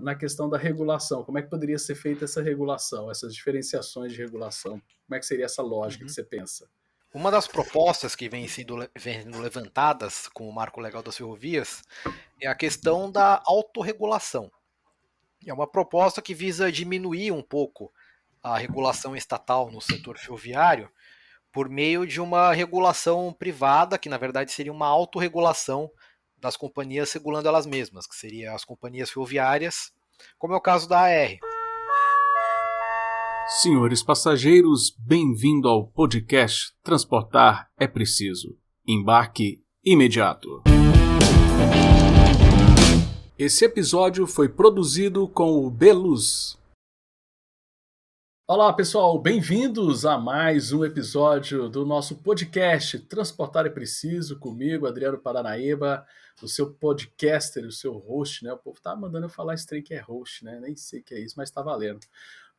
na questão da regulação. Como é que poderia ser feita essa regulação, essas diferenciações de regulação? Como é que seria essa lógica que Uhum. você pensa? Uma das propostas que vem sendo levantadas com o Marco Legal das Ferrovias é a questão da autorregulação. É uma proposta que visa diminuir um pouco a regulação estatal no setor ferroviário por meio de uma regulação privada, que na verdade seria uma autorregulação das companhias regulando elas mesmas, que seriam as companhias ferroviárias, como é o caso da AR. Senhores passageiros, bem-vindo ao podcast Transportar é Preciso. Embarque imediato. Esse episódio foi produzido com o Beluz. Olá pessoal, bem-vindos a mais um episódio do nosso podcast Transportar é Preciso, comigo, Adriano Paranaíba, o seu podcaster, o seu host, né? O povo tá mandando eu falar esse trem que é host, né? Nem sei o que é isso, mas tá valendo.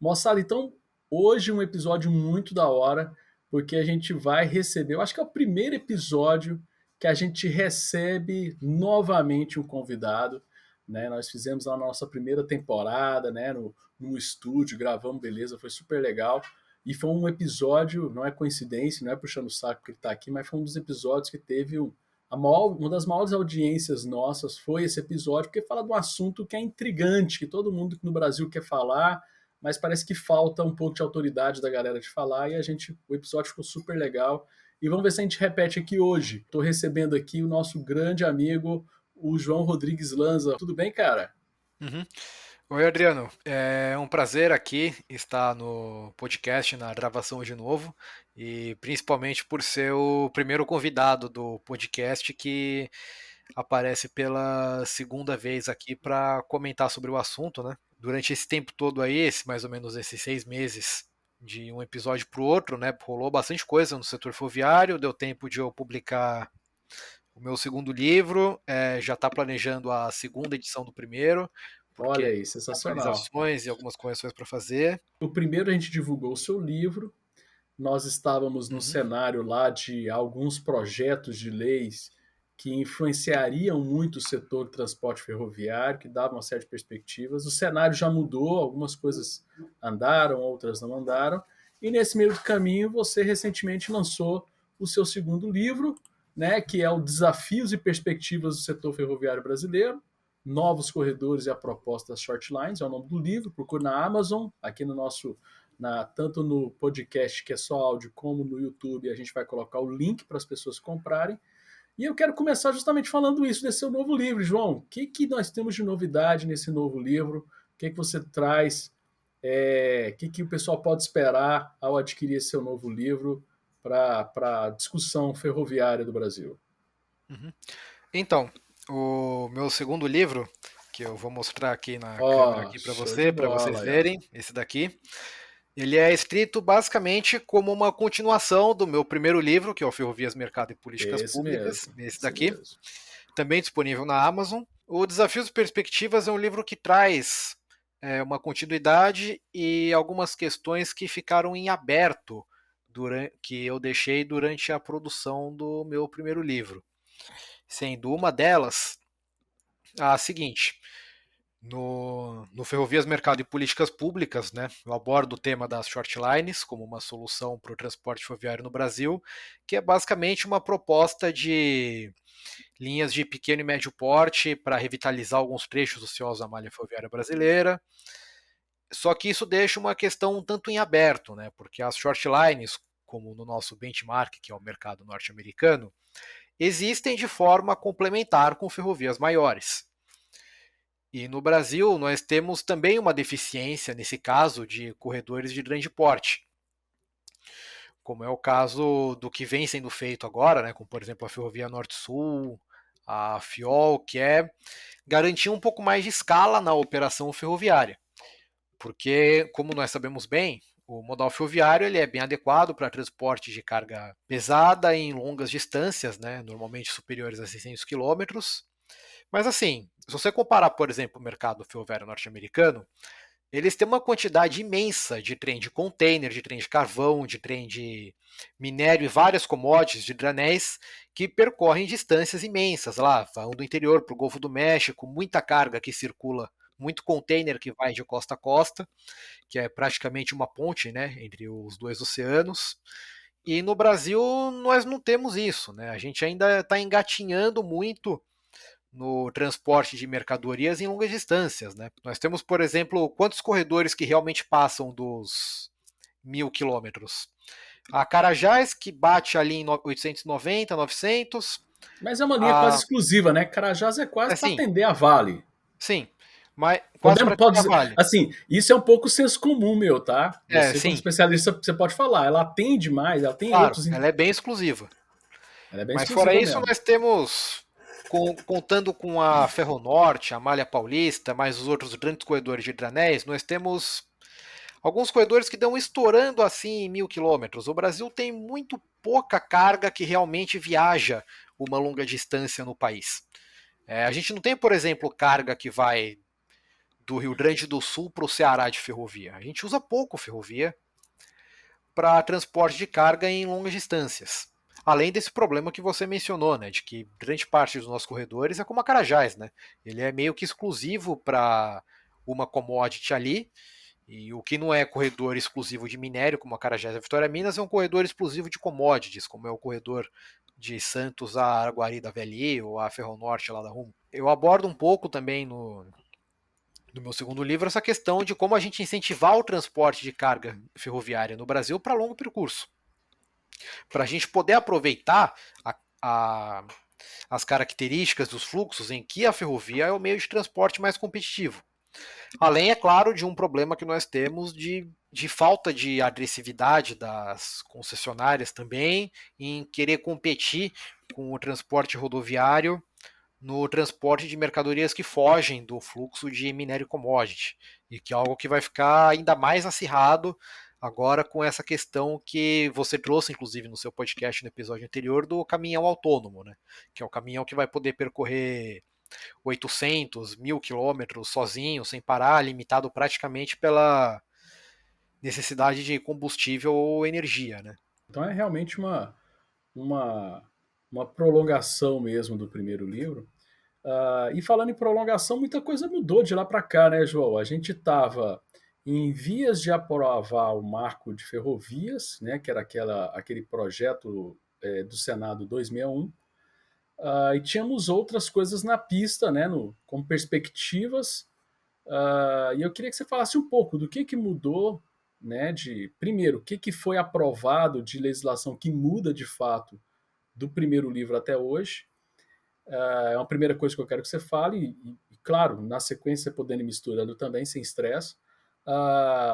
Moçada, então, hoje um episódio muito da hora, porque a gente vai receber, eu acho que é o primeiro episódio que a gente recebe novamente um convidado, né? Nós fizemos a nossa primeira temporada, né? No estúdio, gravamos, beleza, foi super legal. E foi um episódio, não é coincidência, não é puxando o saco que ele tá aqui, mas foi um dos episódios que teve uma das maiores audiências nossas foi esse episódio, porque fala de um assunto que é intrigante, que todo mundo no Brasil quer falar, mas parece que falta um pouco de autoridade da galera de falar, e o episódio ficou super legal. E vamos ver se a gente repete aqui hoje. Estou recebendo aqui o nosso grande amigo, o João Rodrigues Lanza. Tudo bem, cara? Uhum. Oi, Adriano. É um prazer aqui estar no podcast, na gravação de novo, e principalmente por ser o primeiro convidado do podcast que aparece pela segunda vez aqui para comentar sobre o assunto, né? Durante esse tempo todo aí, mais ou menos esses 6 meses, de um episódio para o outro, né? Rolou bastante coisa no setor ferroviário, deu tempo de eu publicar o meu segundo livro, já está planejando a segunda edição do primeiro, Olha porque aí, tem sensacional. atualizações e algumas correções para fazer. O primeiro a gente divulgou o seu livro, nós estávamos no Uhum, cenário lá de alguns projetos de leis que influenciariam muito o setor do transporte ferroviário, que davam uma série de perspectivas. O cenário já mudou, algumas coisas andaram, outras não andaram. E nesse meio do caminho, você recentemente lançou o seu segundo livro, né, que é o Desafios e Perspectivas do Setor Ferroviário Brasileiro, Novos Corredores e a Proposta das Short Lines, é o nome do livro. Procure na Amazon, aqui no nosso tanto no podcast, que é só áudio, como no YouTube, a gente vai colocar o link para as pessoas comprarem. E eu quero começar justamente falando isso desse seu novo livro, João. O que nós temos de novidade nesse novo livro? O que você traz? O que o pessoal pode esperar ao adquirir esse seu novo livro para a discussão ferroviária do Brasil? uhum. Então, o meu segundo livro, que eu vou mostrar aqui na câmera Ó, aqui show de para bola vocês aí, ó. verem, esse daqui. Ele é escrito basicamente como uma continuação do meu primeiro livro, que é o Ferrovias, Mercado e Políticas Esse Públicas, mesmo, esse esse daqui, mesmo. também disponível na Amazon. O Desafios e Perspectivas é um livro que traz uma continuidade e algumas questões que ficaram em aberto que eu deixei durante a produção do meu primeiro livro. Sendo uma delas a seguinte: no Ferrovias, Mercado e Políticas Públicas, né, eu abordo o tema das short lines como uma solução para o transporte ferroviário no Brasil, que é basicamente uma proposta de linhas de pequeno e médio porte para revitalizar alguns trechos ociosos da malha ferroviária brasileira. Só que isso deixa uma questão um tanto em aberto, né, porque as short lines, como no nosso benchmark, que é o mercado norte-americano, existem de forma complementar com ferrovias maiores. E no Brasil, nós temos também uma deficiência, nesse caso, de corredores de grande porte, como é o caso do que vem sendo feito agora, né, como por exemplo a Ferrovia Norte-Sul, a FIOL, que é garantir um pouco mais de escala na operação ferroviária. Porque, como nós sabemos bem, o modal ferroviário ele é bem adequado para transporte de carga pesada em longas distâncias, né, normalmente superiores a 600 quilômetros. Mas assim, se você comparar, por exemplo, o mercado ferroviário norte-americano, eles têm uma quantidade imensa de trem de container, de trem de carvão, de trem de minério e várias commodities de granéis que percorrem distâncias imensas lá, vão do interior para o Golfo do México, muita carga que circula muito container que vai de costa a costa, que é praticamente uma ponte, né, entre os dois oceanos. E no Brasil nós não temos isso, né? A gente ainda está engatinhando muito no transporte de mercadorias em longas distâncias, né? Nós temos, por exemplo, quantos corredores que realmente passam dos 1.000 quilômetros? A Carajás, que bate ali em 890, 900. Mas é uma linha quase exclusiva, né? Carajás é quase para Sim, atender a Vale. sim, mas quase para Pode atender a dizer, Vale. assim, isso é um pouco senso comum meu, tá? Você como Sim, especialista, você pode falar, ela atende mais, ela tem claro, outros... ela é bem exclusiva. Ela é bem Mas fora exclusiva isso, mesmo. nós temos, contando com a Ferronorte, a Malha Paulista, mais os outros grandes corredores de hidroanéis, nós temos alguns corredores que dão estourando assim em 1.000 quilômetros. O Brasil tem muito pouca carga que realmente viaja uma longa distância no país. A gente não tem, por exemplo, carga que vai do Rio Grande do Sul para o Ceará de ferrovia. A gente usa pouco ferrovia para transporte de carga em longas distâncias. Além desse problema que você mencionou, né, de que grande parte dos nossos corredores é como a Carajás, né? Ele é meio que exclusivo para uma commodity ali, e o que não é corredor exclusivo de minério, como a Carajás e a Vitória Minas, é um corredor exclusivo de commodities, como é o corredor de Santos a Araguari da VLI ou a Ferronorte lá da Rumo. Eu abordo um pouco também no meu segundo livro essa questão de como a gente incentivar o transporte de carga ferroviária no Brasil para longo percurso, para a gente poder aproveitar a, as características dos fluxos em que a ferrovia é o meio de transporte mais competitivo. Além, é claro, de um problema que nós temos de falta de agressividade das concessionárias também em querer competir com o transporte rodoviário no transporte de mercadorias que fogem do fluxo de minério commodity, e que é algo que vai ficar ainda mais acirrado agora com essa questão que você trouxe, inclusive, no seu podcast no episódio anterior, do caminhão autônomo, né? Que é o caminhão que vai poder percorrer 800, 1.000 quilômetros sozinho, sem parar, limitado praticamente pela necessidade de combustível ou energia, né? Então é realmente uma, uma prolongação mesmo do primeiro livro. E falando em prolongação, muita coisa mudou de lá para cá, né, João? A gente estava em vias de aprovar o marco de ferrovias, né, que era aquele projeto do Senado 261, e tínhamos outras coisas na pista, né, com perspectivas. E eu queria que você falasse um pouco do que mudou, né, primeiro, o que foi aprovado de legislação que muda de fato do primeiro livro até hoje. É uma primeira coisa que eu quero que você fale, e claro, na sequência podendo ir misturando também, sem estresse.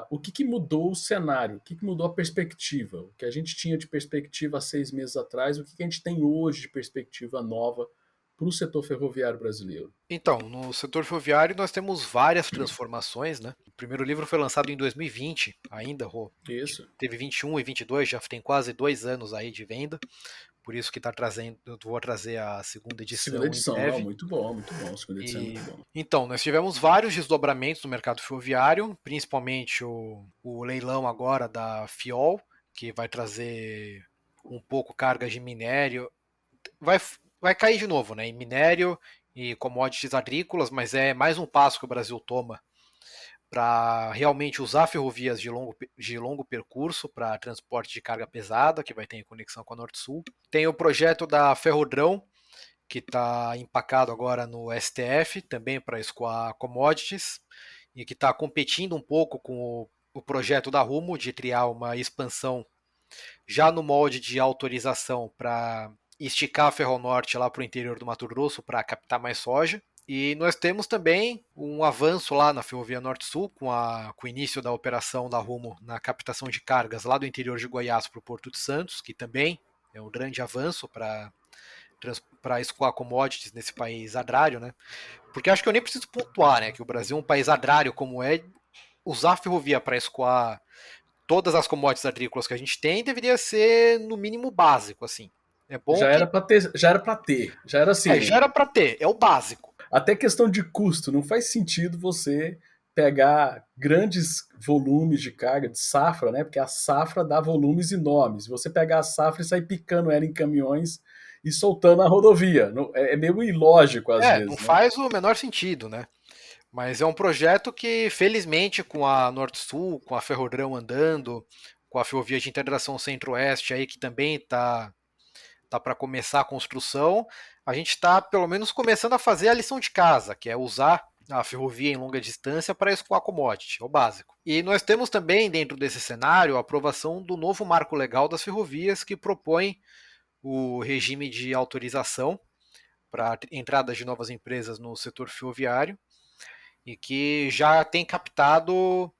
O que mudou o cenário? O que mudou a perspectiva? O que a gente tinha de perspectiva há 6 meses atrás, o que a gente tem hoje de perspectiva nova para o setor ferroviário brasileiro? Então, no setor ferroviário nós temos várias transformações, né? O primeiro livro foi lançado em 2020, ainda, Rô. Isso. Teve 21 e 22, já tem quase 2 anos aí de venda. Por isso que está trazendo, eu vou trazer a segunda Segunda edição em edição, não, breve. muito bom, muito bom. Segunda edição é muito bom. Então, nós tivemos vários desdobramentos no mercado ferroviário, principalmente o leilão agora da FIOL, que vai trazer um pouco carga de minério. Vai cair de novo, né? Em minério e commodities agrícolas, mas é mais um passo que o Brasil toma para realmente usar ferrovias de longo percurso para transporte de carga pesada, que vai ter conexão com a Norte-Sul. Tem o projeto da Ferrodrão, que está empacado agora no STF, também para escoar commodities, e que está competindo um pouco com o projeto da Rumo de criar uma expansão já no molde de autorização para esticar a Ferronorte lá para o interior do Mato Grosso para captar mais soja. E nós temos também um avanço lá na Ferrovia Norte-Sul, com o início da operação da Rumo na captação de cargas lá do interior de Goiás para o Porto de Santos, que também é um grande avanço para escoar commodities nesse país agrário, né? Porque acho que eu nem preciso pontuar, né, que o Brasil é um país agrário como é, usar a ferrovia para escoar todas as commodities agrícolas que a gente tem deveria ser no mínimo básico, assim. É bom Já que era para ter, já era já assim. era para ter, é o básico. Até questão de custo, não faz sentido você pegar grandes volumes de carga de safra, né? Porque a safra dá volumes enormes. Você pegar a safra e sair picando ela em caminhões e soltando na rodovia. É meio ilógico às Não vezes, né? faz o menor sentido, né? Mas é um projeto que, felizmente, com a Norte-Sul, com a Ferrodrão andando, com a Ferrovia de Integração Centro-Oeste aí, que também tá para começar a construção, a gente está pelo menos começando a fazer a lição de casa, que é usar a ferrovia em longa distância para escoar commodity, é o básico. E nós temos também, dentro desse cenário, a aprovação do novo marco legal das ferrovias, que propõe o regime de autorização para entrada de novas empresas no setor ferroviário e que já tem captado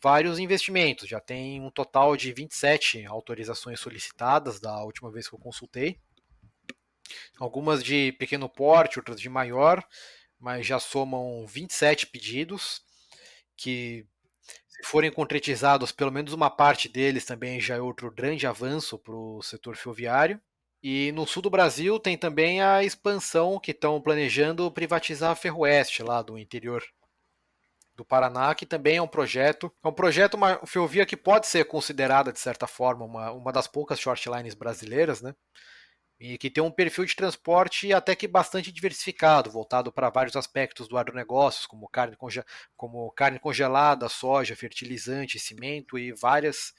vários investimentos, já tem um total de 27 autorizações solicitadas da última vez que eu consultei, algumas de pequeno porte, outras de maior, mas já somam 27 pedidos, que se forem concretizados, pelo menos uma parte deles também já é outro grande avanço para o setor ferroviário. E no sul do Brasil tem também a expansão que estão planejando privatizar a Ferroeste, lá do interior do Paraná, que também é um projeto, uma ferrovia que pode ser considerada, de certa forma, uma das poucas shortlines brasileiras, né? E que tem um perfil de transporte até que bastante diversificado, voltado para vários aspectos do agronegócio, como carne congelada, soja, fertilizante, cimento e várias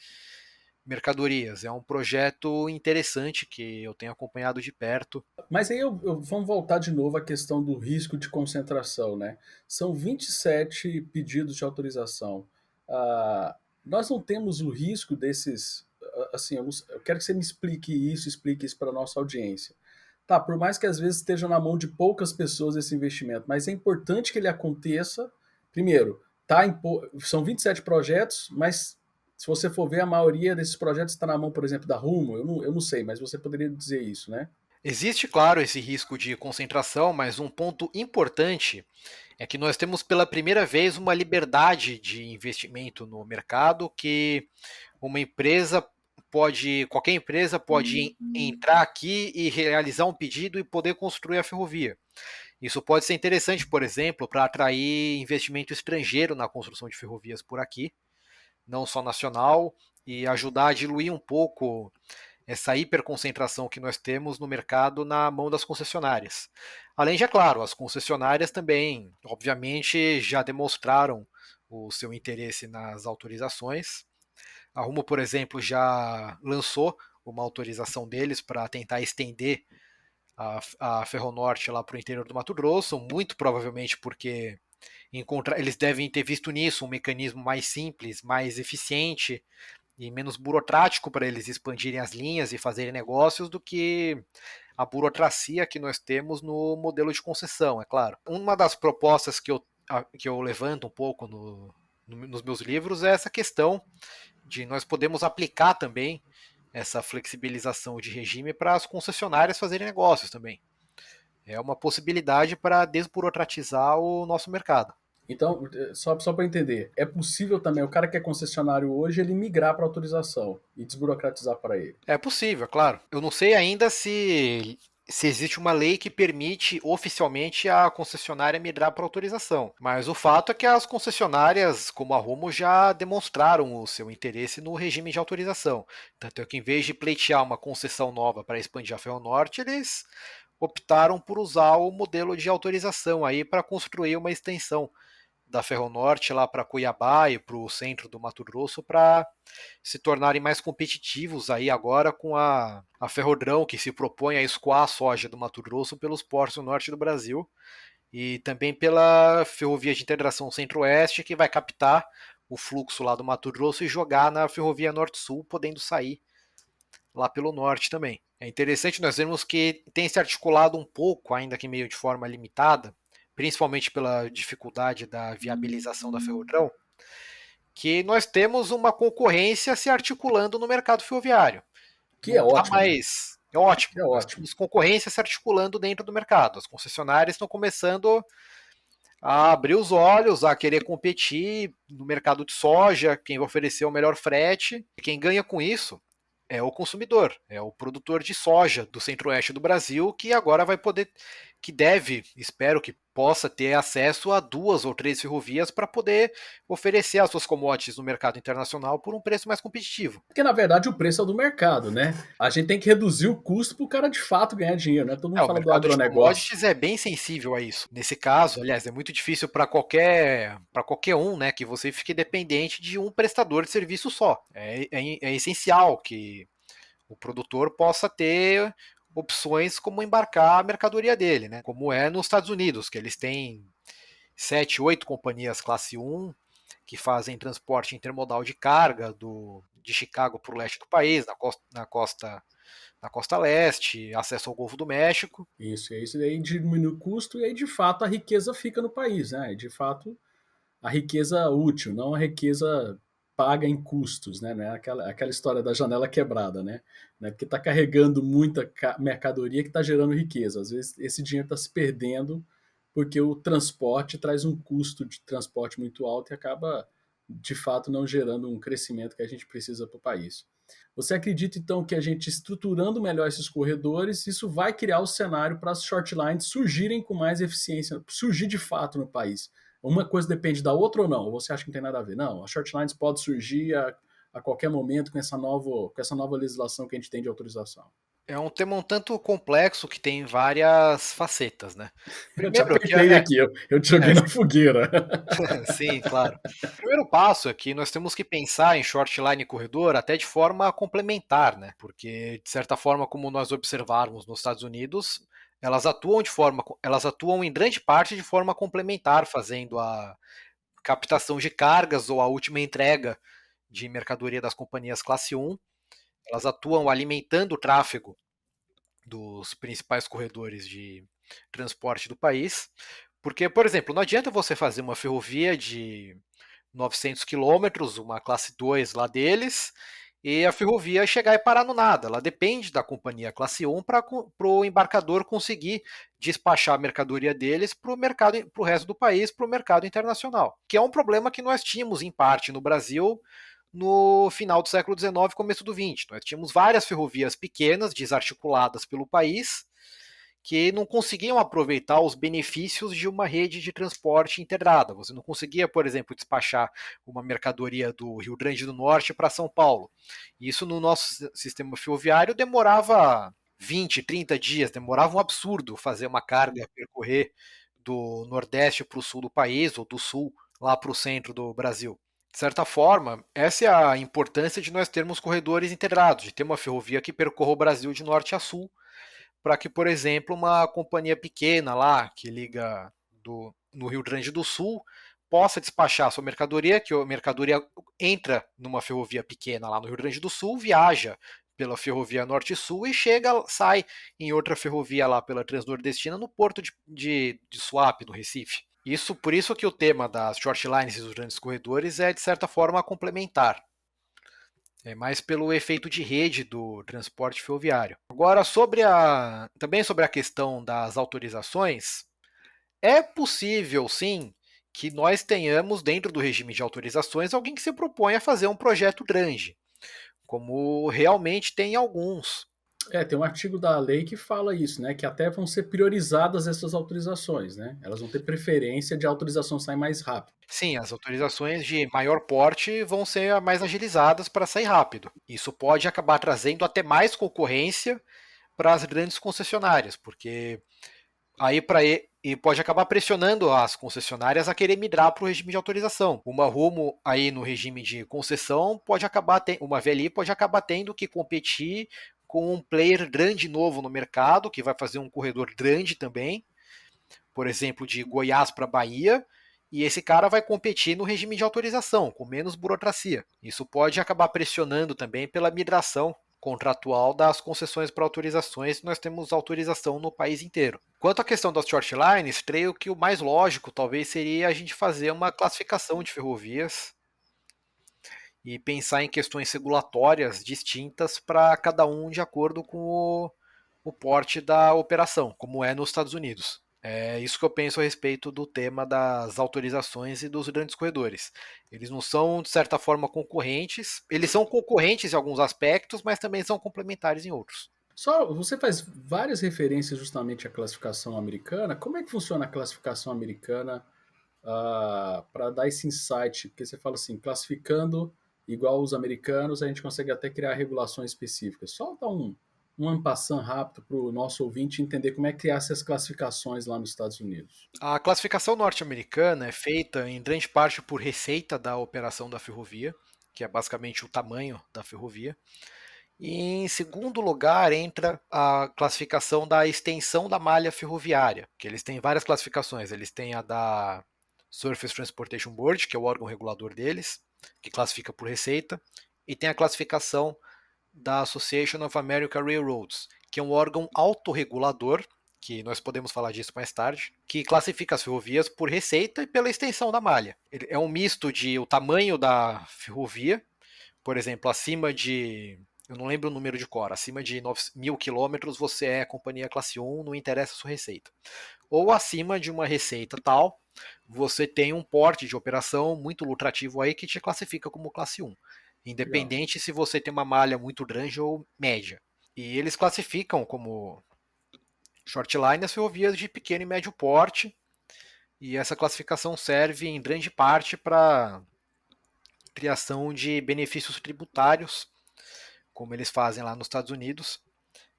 mercadorias. É um projeto interessante que eu tenho acompanhado de perto. Mas aí vamos voltar de novo à questão do risco de concentração, né? São 27 pedidos de autorização. Ah, nós não temos o risco desses. Assim, eu quero que você me explique isso para a nossa audiência. Tá, por mais que às vezes esteja na mão de poucas pessoas esse investimento, mas é importante que ele aconteça. Primeiro, são 27 projetos, mas se você for ver, a maioria desses projetos está na mão, por exemplo, da Rumo. Eu não sei, mas você poderia dizer isso, né? Existe, claro, esse risco de concentração, mas um ponto importante é que nós temos pela primeira vez uma liberdade de investimento no mercado que uma empresa qualquer empresa pode entrar aqui e realizar um pedido e poder construir a ferrovia. Isso pode ser interessante, por exemplo, para atrair investimento estrangeiro na construção de ferrovias por aqui, não só nacional, e ajudar a diluir um pouco essa hiperconcentração que nós temos no mercado na mão das concessionárias. Além de, é claro, as concessionárias também, obviamente, já demonstraram o seu interesse nas autorizações. A Rumo, por exemplo, já lançou uma autorização deles para tentar estender a Ferronorte lá para o interior do Mato Grosso, muito provavelmente porque eles devem ter visto nisso um mecanismo mais simples, mais eficiente e menos burocrático para eles expandirem as linhas e fazerem negócios do que a burocracia que nós temos no modelo de concessão, é claro. Uma das propostas que eu levanto um pouco nos meus livros é essa questão de nós podemos aplicar também essa flexibilização de regime para as concessionárias fazerem negócios também. É uma possibilidade para desburocratizar o nosso mercado. Então, só para entender, é possível também o cara que é concessionário hoje ele migrar para autorização e desburocratizar para ele? É possível, claro. Eu não sei ainda se existe uma lei que permite oficialmente a concessionária migrar para autorização. Mas o fato é que as concessionárias, como a Rumo, já demonstraram o seu interesse no regime de autorização. Tanto é que, em vez de pleitear uma concessão nova para expandir a Ferronorte, eles optaram por usar o modelo de autorização aí para construir uma extensão da Ferronorte lá para Cuiabá e para o centro do Mato Grosso para se tornarem mais competitivos aí agora com a Ferrodrão, que se propõe a escoar a soja do Mato Grosso pelos portos do norte do Brasil e também pela Ferrovia de Integração Centro-Oeste, que vai captar o fluxo lá do Mato Grosso e jogar na Ferrovia Norte-Sul, podendo sair lá pelo norte também. É interessante nós vemos que tem se articulado um pouco, ainda que meio de forma limitada, principalmente pela dificuldade da viabilização da Ferrodrão, que nós temos uma concorrência se articulando no mercado ferroviário. Que Não é está ótimo, né? mais. É ótimo. Que é Nós ótimo. temos concorrência se articulando dentro do mercado. As concessionárias estão começando a abrir os olhos, a querer competir no mercado de soja, quem vai oferecer o melhor frete. Quem ganha com isso é o consumidor, é o produtor de soja do centro-oeste do Brasil, que agora vai poder que deve, espero que possa ter acesso a 2 ou 3 ferrovias para poder oferecer as suas commodities no mercado internacional por um preço mais competitivo. Porque, na verdade, o preço é o do mercado, né? A gente tem que reduzir o custo para o cara de fato ganhar dinheiro, né? Todo mundo O fala do mercado de agronegócio. commodities é bem sensível a isso. Nesse caso, aliás, é muito difícil para qualquer um, né, que você fique dependente de um prestador de serviço só. É essencial que o produtor possa ter opções como embarcar a mercadoria dele, né? Como é nos Estados Unidos, que eles têm 7, 8 companhias classe 1 que fazem transporte intermodal de carga de Chicago para o leste do país, na costa leste, acesso ao Golfo do México. Isso aí diminui o custo e aí, de fato, a riqueza fica no país, né? E, de fato, a riqueza útil, não a riqueza paga em custos, né? Não é aquela história da janela quebrada, né? Porque está carregando muita mercadoria que está gerando riqueza. Às vezes esse dinheiro está se perdendo porque o transporte traz um custo de transporte muito alto e acaba, de fato, não gerando um crescimento que a gente precisa para o país. Você acredita, então, que a gente estruturando melhor esses corredores, isso vai criar o cenário para as short lines surgirem com mais eficiência, surgir de fato no país? Uma coisa depende da outra ou não? Ou você acha que não tem nada a ver? Não, a short lines pode surgir a qualquer momento com essa nova legislação que a gente tem de autorização. É um tema um tanto complexo que tem várias facetas, né? Eu te Primeiro, que apertei aqui, eu te joguei na fogueira. sim, claro. O primeiro passo é que nós temos que pensar em short line e corredor até de forma complementar, né? Porque, de certa forma, como nós observarmos nos Estados Unidos, elas atuam em grande parte de forma complementar, fazendo a captação de cargas ou a última entrega de mercadoria das companhias classe 1. Elas atuam alimentando o tráfego dos principais corredores de transporte do país. Porque, por exemplo, não adianta você fazer uma ferrovia de 900 quilômetros, uma classe 2 lá deles, e a ferrovia chegar e parar no nada. Ela depende da companhia classe 1 para o embarcador conseguir despachar a mercadoria deles para o mercado, para o resto do país, para o mercado internacional. Que é um problema que nós tínhamos, em parte, no Brasil, no final do século XIX, começo do XX. Nós tínhamos várias ferrovias pequenas, desarticuladas pelo país, que não conseguiam aproveitar os benefícios de uma rede de transporte integrada. Você não conseguia, por exemplo, despachar uma mercadoria do Rio Grande do Norte para São Paulo. Isso no nosso sistema ferroviário demorava 20, 30 dias, demorava um absurdo fazer uma carga percorrer do Nordeste para o sul do país, ou do sul lá para o centro do Brasil. De certa forma, essa é a importância de nós termos corredores integrados, de ter uma ferrovia que percorra o Brasil de norte a sul, para que, por exemplo, uma companhia pequena lá, que liga no Rio Grande do Sul, possa despachar a sua mercadoria, que a mercadoria entra numa ferrovia pequena lá no Rio Grande do Sul, viaja pela ferrovia Norte-Sul e sai em outra ferrovia lá pela Transnordestina no porto de Suape, no Recife. Por isso que o tema das short lines e dos grandes corredores é, de certa forma, complementar. É mais pelo efeito de rede do transporte ferroviário. Agora, também sobre a questão das autorizações, é possível, sim, que nós tenhamos, dentro do regime de autorizações, alguém que se propõe a fazer um projeto grande, como realmente tem alguns. Tem um artigo da lei que fala isso, né? Que até vão ser priorizadas essas autorizações, né? Elas vão ter preferência de autorização sair mais rápido. Sim, as autorizações de maior porte vão ser mais agilizadas para sair rápido. Isso pode acabar trazendo até mais concorrência para as grandes concessionárias, porque aí e pode acabar pressionando as concessionárias a querer migrar para o regime de autorização. Uma Rumo aí no regime de concessão uma VLI pode acabar tendo que competir com um player grande novo no mercado, que vai fazer um corredor grande também, por exemplo, de Goiás para Bahia, e esse cara vai competir no regime de autorização, com menos burocracia. Isso pode acabar pressionando também pela migração contratual das concessões para autorizações, nós temos autorização no país inteiro. Quanto à questão das short lines, creio que o mais lógico talvez seria a gente fazer uma classificação de ferrovias e pensar em questões regulatórias distintas para cada um de acordo com o porte da operação, como é nos Estados Unidos. É isso que eu penso a respeito do tema das autorizações e dos grandes corredores. Eles não são, de certa forma, concorrentes. Eles são concorrentes em alguns aspectos, mas também são complementares em outros. Só você faz várias referências justamente à classificação americana. Como é que funciona a classificação americana para dar esse insight? Porque você fala assim, classificando igual os americanos, a gente consegue até criar regulações específicas. Só dar um en passant rápido para o nosso ouvinte entender como é que criar essas classificações lá nos Estados Unidos. A classificação norte-americana é feita em grande parte por receita da operação da ferrovia, que é basicamente o tamanho da ferrovia. E em segundo lugar entra a classificação da extensão da malha ferroviária, que eles têm várias classificações. Eles têm a da Surface Transportation Board, que é o órgão regulador deles, que classifica por receita, e tem a classificação da Association of American Railroads, que é um órgão autorregulador, que nós podemos falar disso mais tarde, que classifica as ferrovias por receita e pela extensão da malha. Ele é um misto de o tamanho da ferrovia, por exemplo, acima de, eu não lembro o número de cor, acima de 1.000 quilômetros você é companhia classe 1, não interessa a sua receita. Ou acima de uma receita tal, você tem um porte de operação muito lucrativo aí que te classifica como classe 1, Legal. independente se você tem uma malha muito grande ou média. E eles classificam como shortline as ferrovias de pequeno e médio porte, e essa classificação serve em grande parte para criação de benefícios tributários, como eles fazem lá nos Estados Unidos.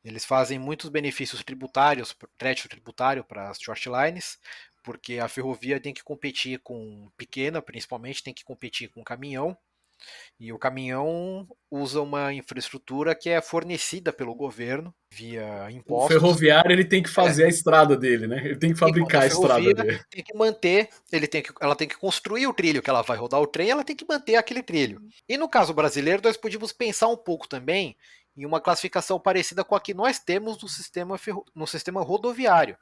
Eles fazem muitos benefícios tributários, crédito tributário para as shortlines, porque a ferrovia tem que competir com pequena, principalmente tem que competir com caminhão, e o caminhão usa uma infraestrutura que é fornecida pelo governo via O impostos. ferroviário ele tem que É, fazer a estrada dele, né? Ele tem que enquanto a fabricar a estrada ferrovia dele. tem que manter, ela tem que construir o trilho que ela vai rodar o trem, ela tem que manter aquele trilho. E no caso brasileiro, nós podíamos pensar um pouco também em uma classificação parecida com a que nós temos no sistema rodoviário,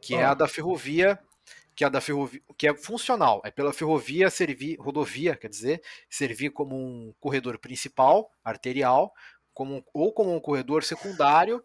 que é a Ó, da ferrovia, que é funcional, é pela ferrovia servir, rodovia, quer dizer, servir como um corredor principal, arterial, ou como um corredor secundário,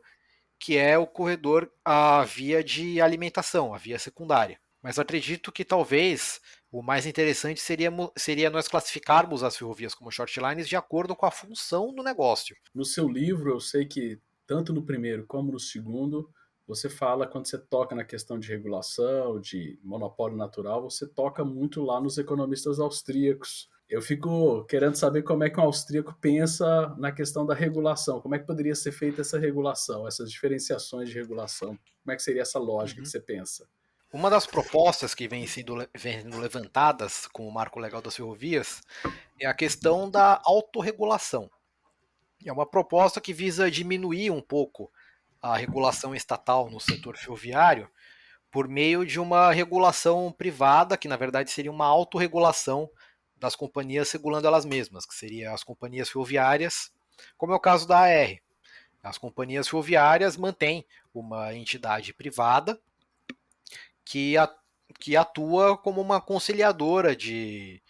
que é o corredor, a via de alimentação, a via secundária. Mas acredito que talvez o mais interessante seria nós classificarmos as ferrovias como shortlines de acordo com a função do negócio. no seu livro, eu sei que tanto no primeiro como no segundo, você fala, quando você toca na questão de regulação, de monopólio natural, você toca muito lá nos economistas austríacos. Eu fico querendo saber como é que um austríaco pensa na questão da regulação, como é que poderia ser feita essa regulação, essas diferenciações de regulação, como é que seria essa lógica que Uhum. você pensa? Uma das propostas que vem sendo levantadas com o marco legal das ferrovias é a questão da autorregulação. É uma proposta que visa diminuir um pouco a regulação estatal no setor ferroviário por meio de uma regulação privada, que na verdade seria uma autorregulação das companhias regulando elas mesmas, que seriam as companhias ferroviárias, como é o caso da AR. As companhias ferroviárias mantêm uma entidade privada que, que atua como uma conciliadora de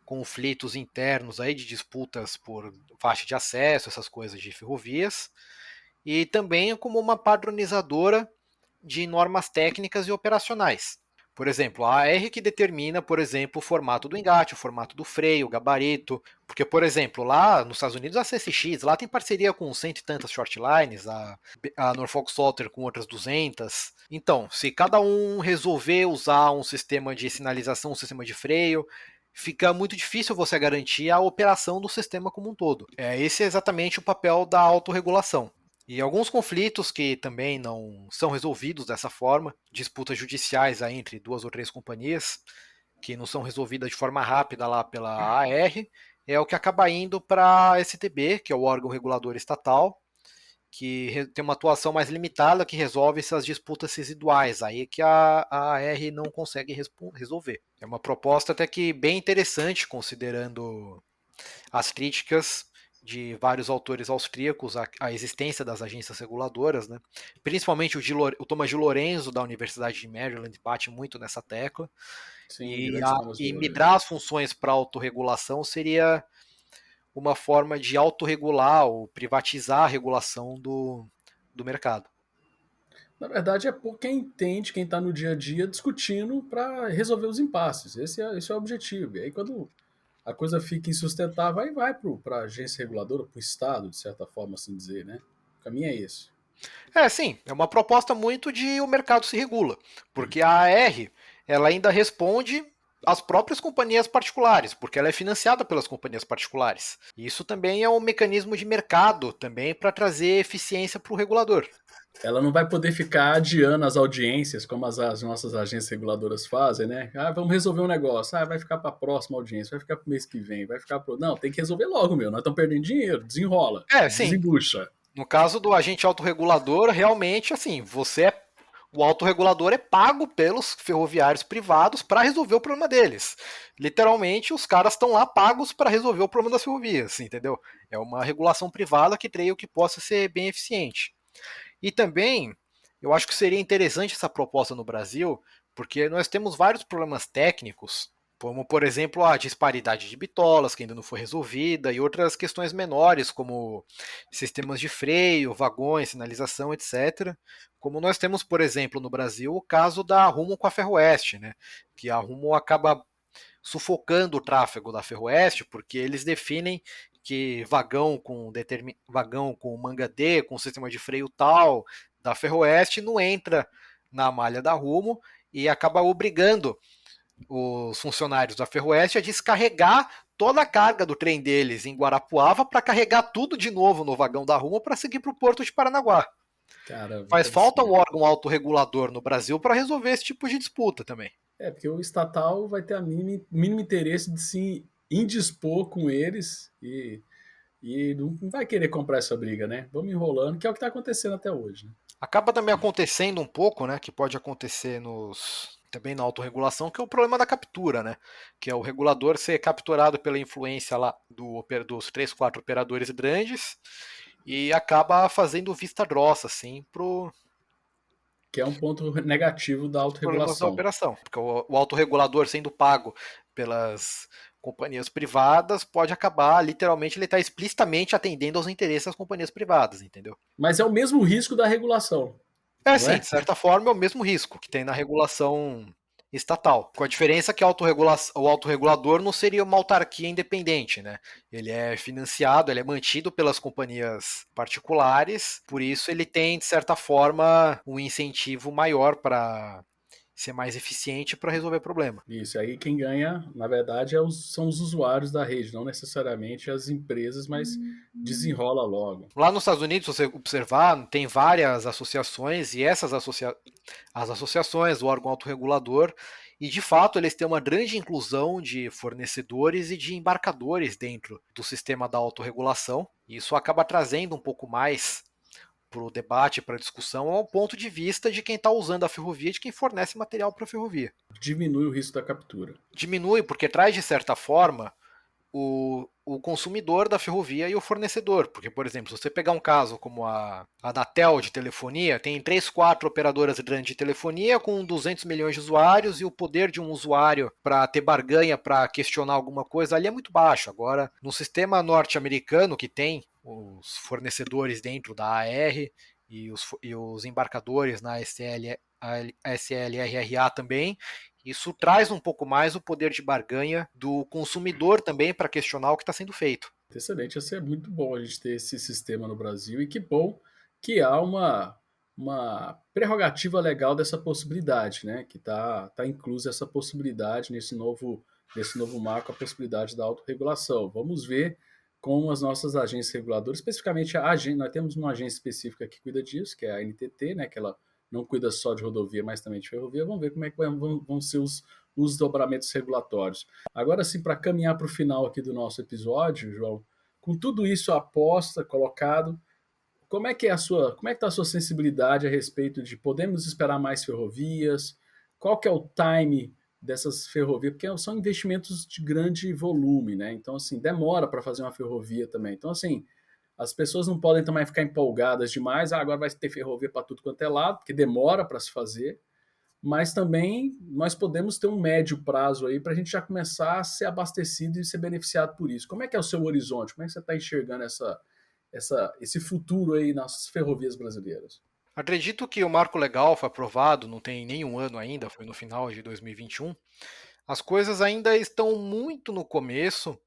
conflitos internos aí, de disputas por faixa de acesso, essas coisas de ferrovias, e também como uma padronizadora de normas técnicas e operacionais. Por exemplo, a AR que determina, por exemplo, o formato do engate, o formato do freio, o gabarito. Porque, por exemplo, lá nos Estados Unidos, a CSX, lá tem parceria com cento e tantas shortlines, a Norfolk Southern com outras 200. Então, se cada um resolver usar um sistema de sinalização, um sistema de freio, fica muito difícil você garantir a operação do sistema como um todo. Esse é exatamente o papel da autorregulação. E alguns conflitos que também não são resolvidos dessa forma, disputas judiciais aí entre duas ou três companhias, que não são resolvidas de forma rápida lá pela AR, é o que acaba indo para a STB, que é o órgão regulador estatal, que tem uma atuação mais limitada que resolve essas disputas residuais, aí que a AR não consegue resolver. É uma proposta até que bem interessante, considerando as críticas de vários autores austríacos à existência das agências reguladoras, né? Principalmente o Thomas de Lorenzo, da Universidade de Maryland, bate muito nessa tecla. Sim, grande Thomas de E Lourenço. migrar as funções para autorregulação seria uma forma de autorregular ou privatizar a regulação do mercado. Na verdade, é por quem entende, quem está no dia a dia discutindo para resolver os impasses. Esse é o objetivo. E aí, quando a coisa fica insustentável, aí vai para a agência reguladora, para o Estado, de certa forma, assim dizer, né? O caminho é esse. Sim, é uma proposta muito de o mercado se regula, porque a AR, ela ainda responde às próprias companhias particulares, porque ela é financiada pelas companhias particulares. E isso também é um mecanismo de mercado também para trazer eficiência para o regulador. Ela não vai poder ficar adiando as audiências, como as nossas agências reguladoras fazem, né? Ah, vamos resolver um negócio. Ah, vai ficar para a próxima audiência, vai ficar para o mês que vem, vai ficar pro... Não, tem que resolver logo, meu. Nós estamos perdendo dinheiro. Desenrola, Sim. desembucha. No caso do agente autorregulador, realmente, assim, o autorregulador é pago pelos ferroviários privados para resolver o problema deles. Literalmente, os caras estão lá pagos para resolver o problema das ferrovias, entendeu? É uma regulação privada que creio que possa ser bem eficiente. E também, eu acho que seria interessante essa proposta no Brasil, porque nós temos vários problemas técnicos, como, por exemplo, a disparidade de bitolas, que ainda não foi resolvida, e outras questões menores, como sistemas de freio, vagões, sinalização, etc. Como nós temos, por exemplo, no Brasil, o caso da Rumo com a Ferroeste, né? Que a Rumo acaba sufocando o tráfego da Ferroeste, porque eles definem que vagão com manga D, com sistema de freio tal da Ferroeste não entra na malha da Rumo e acaba obrigando os funcionários da Ferroeste a descarregar toda a carga do trem deles em Guarapuava para carregar tudo de novo no vagão da Rumo para seguir para o porto de Paranaguá. Caramba, que Faz falta um absurdo. órgão autorregulador no Brasil para resolver esse tipo de disputa também. É, porque o estatal vai ter a mínimo interesse de se indispor com eles e não vai querer comprar essa briga, né? Vamos enrolando, que é o que está acontecendo até hoje, né? Acaba também acontecendo um pouco, né, que pode acontecer também na autorregulação, que é o problema da captura, né? Que é o regulador ser capturado pela influência lá dos 3, 4 operadores grandes e acaba fazendo vista grossa, assim, Que é um ponto negativo da os problemas da autorregulação. operação. Porque o autorregulador sendo pago pelas companhias privadas pode acabar, literalmente, ele está explicitamente atendendo aos interesses das companhias privadas, entendeu? Mas é o mesmo risco da regulação, não Sim, é? de certa forma é o mesmo risco que tem na regulação estatal. Com a diferença que o autorregulador não seria uma autarquia independente, né? Ele é financiado, ele é mantido pelas companhias particulares, por isso ele tem, de certa forma, um incentivo maior para ser mais eficiente para resolver problema. Isso aí quem ganha, na verdade, são os usuários da rede, não necessariamente as empresas, mas desenrola logo. Lá nos Estados Unidos, se você observar, tem várias associações e as associações, o órgão autorregulador, e de fato eles têm uma grande inclusão de fornecedores e de embarcadores dentro do sistema da autorregulação. E isso acaba trazendo um pouco mais para o debate, para a discussão, ao ponto de vista de quem está usando a ferrovia, de quem fornece material para a ferrovia. Diminui o risco da captura. Diminui porque traz, de certa forma, o consumidor da ferrovia e o fornecedor. Porque, por exemplo, se você pegar um caso como a Anatel de telefonia, tem 3, 4 operadoras grandes de telefonia com 200 milhões de usuários e o poder de um usuário para ter barganha, para questionar alguma coisa, ali é muito baixo. Agora, no sistema norte-americano que tem os fornecedores dentro da AR e os embarcadores na SLRRA também, isso traz um pouco mais o poder de barganha do consumidor também para questionar o que está sendo feito. Excelente, ia ser muito bom a gente ter esse sistema no Brasil e que bom que há uma prerrogativa legal dessa possibilidade, né? Que tá inclusa essa possibilidade nesse novo marco, a possibilidade da autorregulação. Vamos ver com as nossas agências reguladoras, especificamente a agência, nós temos uma agência específica que cuida disso, que é a NTT, né? Que ela não cuida só de rodovia, mas também de ferrovia. Vamos ver como é que vão ser os dobramentos regulatórios. Agora sim, para caminhar para o final aqui do nosso episódio, João, com tudo isso aposta, colocado, como é que está a sua sensibilidade a respeito de podemos esperar mais ferrovias? Qual que é o time dessas ferrovias? Porque são investimentos de grande volume, né? Então, assim, demora para fazer uma ferrovia também. Então, assim, as pessoas não podem também ficar empolgadas demais. Ah, agora vai ter ferrovia para tudo quanto é lado, porque demora para se fazer, mas também nós podemos ter um médio prazo aí para a gente já começar a ser abastecido e ser beneficiado por isso. Como é que é o seu horizonte? Como é que você está enxergando esse futuro aí nas ferrovias brasileiras? Acredito que o marco legal foi aprovado, não tem nenhum ano ainda, foi no final de 2021. As coisas ainda estão muito no começo,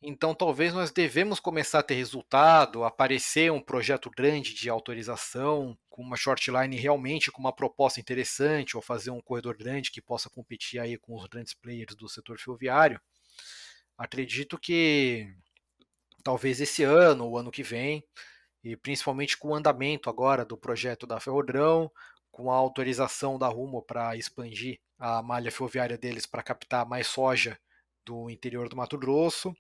Então talvez nós devemos começar a ter resultado, aparecer um projeto grande de autorização, com uma shortline realmente com uma proposta interessante, ou fazer um corredor grande que possa competir aí com os grandes players do setor ferroviário. Acredito que talvez esse ano, o ano que vem, e principalmente com o andamento agora do projeto da Ferrodrão, com a autorização da Rumo para expandir a malha ferroviária deles para captar mais soja do interior do Mato Grosso.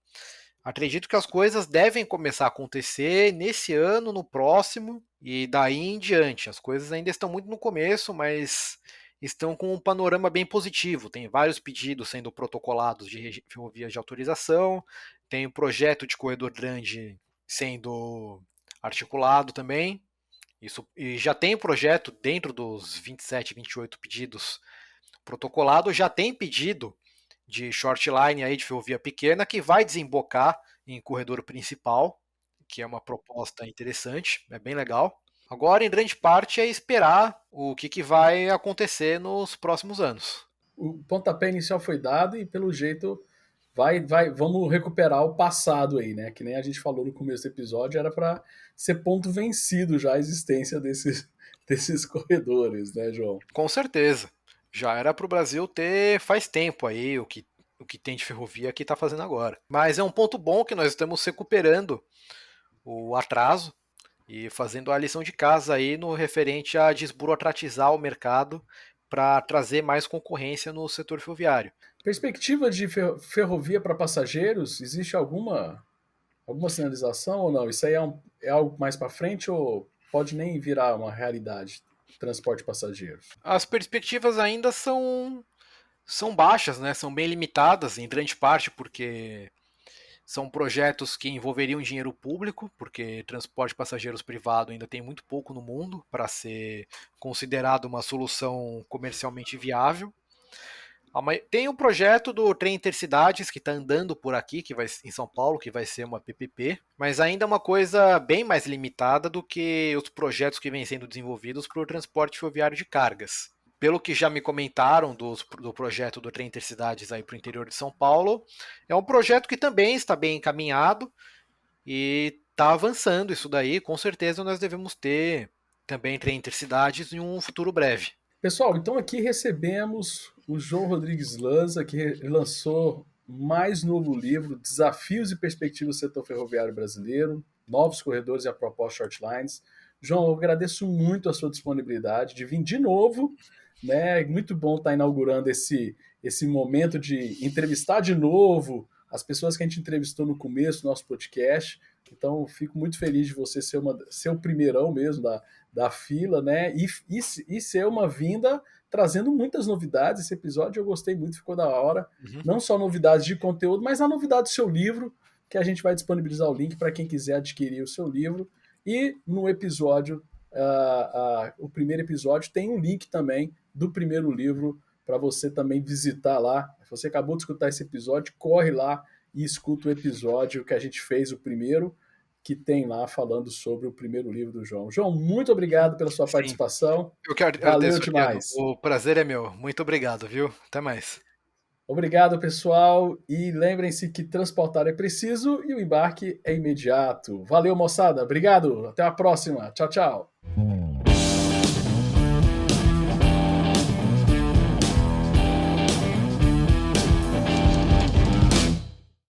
Acredito que as coisas devem começar a acontecer nesse ano, no próximo e daí em diante. As coisas ainda estão muito no começo, mas estão com um panorama bem positivo. Tem vários pedidos sendo protocolados de ferrovias de autorização, tem um projeto de corredor grande sendo articulado também. Isso, e já tem projeto dentro dos 27, 28 pedidos protocolados, já tem pedido de short line aí de ferrovia pequena que vai desembocar em corredor principal, que é uma proposta interessante, é bem legal. Agora, em grande parte, é esperar o que vai acontecer nos próximos anos. O pontapé inicial foi dado e, pelo jeito, vamos recuperar o passado aí, né? Que nem a gente falou no começo do episódio, era para ser ponto vencido já a existência desses corredores, né, João? Com certeza. Já era para o Brasil ter faz tempo aí o que tem de ferrovia que está fazendo agora. Mas é um ponto bom que nós estamos recuperando o atraso e fazendo a lição de casa aí no referente a desburocratizar o mercado para trazer mais concorrência no setor ferroviário. Perspectiva de ferrovia para passageiros, existe alguma sinalização ou não? Isso aí é algo mais para frente ou pode nem virar uma realidade? Transporte de passageiros. As perspectivas ainda são baixas, né? São bem limitadas, em grande parte porque são projetos que envolveriam dinheiro público, porque transporte de passageiros privado ainda tem muito pouco no mundo para ser considerado uma solução comercialmente viável. Tem o projeto do trem Intercidades que está andando por aqui, que vai em São Paulo, que vai ser uma PPP, mas ainda é uma coisa bem mais limitada do que os projetos que vêm sendo desenvolvidos para o transporte ferroviário de cargas. Pelo que já me comentaram do projeto do trem Intercidades aí para o interior de São Paulo, é um projeto que também está bem encaminhado e está avançando isso daí. Com certeza nós devemos ter também trem Intercidades em um futuro breve. Pessoal, então aqui recebemos o João Rodrigues Lanza, que lançou mais novo livro, Desafios e Perspectivas do Setor Ferroviário Brasileiro, Novos Corredores e a Proposta Shortlines. João, eu agradeço muito a sua disponibilidade de vir de novo, né? Muito bom estar inaugurando esse momento de entrevistar de novo as pessoas que a gente entrevistou no começo do nosso podcast. Então, fico muito feliz de você ser o primeirão mesmo da fila, né? E ser uma vinda trazendo muitas novidades. Esse episódio eu gostei muito, ficou da hora. Uhum. Não só novidades de conteúdo, mas a novidade do seu livro, que a gente vai disponibilizar o link para quem quiser adquirir o seu livro. E no episódio, o primeiro episódio, tem um link também do primeiro livro para você também visitar lá. Se você acabou de escutar esse episódio, corre lá e escuta o episódio que a gente fez, o primeiro, que tem lá falando sobre o primeiro livro do João. João, muito obrigado pela sua participação. Eu quero Valeu demais. O prazer é meu. Muito obrigado, viu? Até mais. Obrigado, pessoal. E lembrem-se que transportar é preciso e o embarque é imediato. Valeu, moçada. Obrigado. Até a próxima. Tchau, tchau.